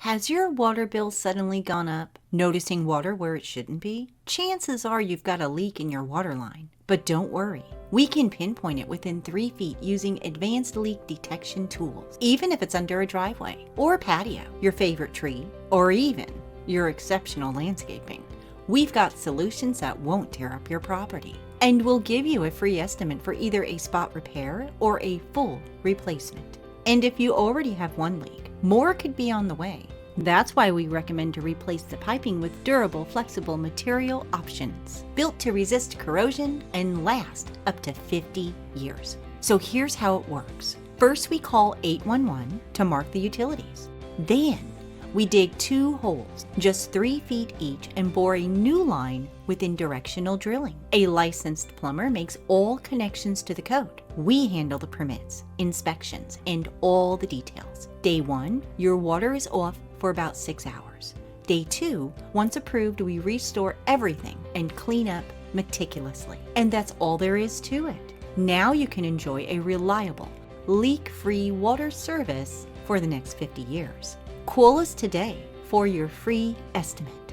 Has your water bill suddenly gone up? Noticing water where it shouldn't be? Chances are you've got a leak in your water line. But don't worry, we can pinpoint it within 3 feet using advanced leak detection tools, even if it's under a driveway or a patio, your favorite tree, or even your exceptional landscaping. We've got solutions that won't tear up your property. And we'll give you a free estimate for either a spot repair or a full replacement. And if you already have one leak, more could be on the way. That's why we recommend to replace the piping with durable, flexible material options, built to resist corrosion and last up to 50 years. So here's how it works. First, we call 811 to mark the utilities. Then, we dig 2 holes, just 3 feet each, and bore a new line within directional drilling. A licensed plumber makes all connections to the code. We handle the permits, inspections, and all the details. Day 1, your water is off for about 6 hours. Day 2, once approved, we restore everything and clean up meticulously. And that's all there is to it. Now you can enjoy a reliable, leak-free water service for the next 50 years. Call us today for your free estimate.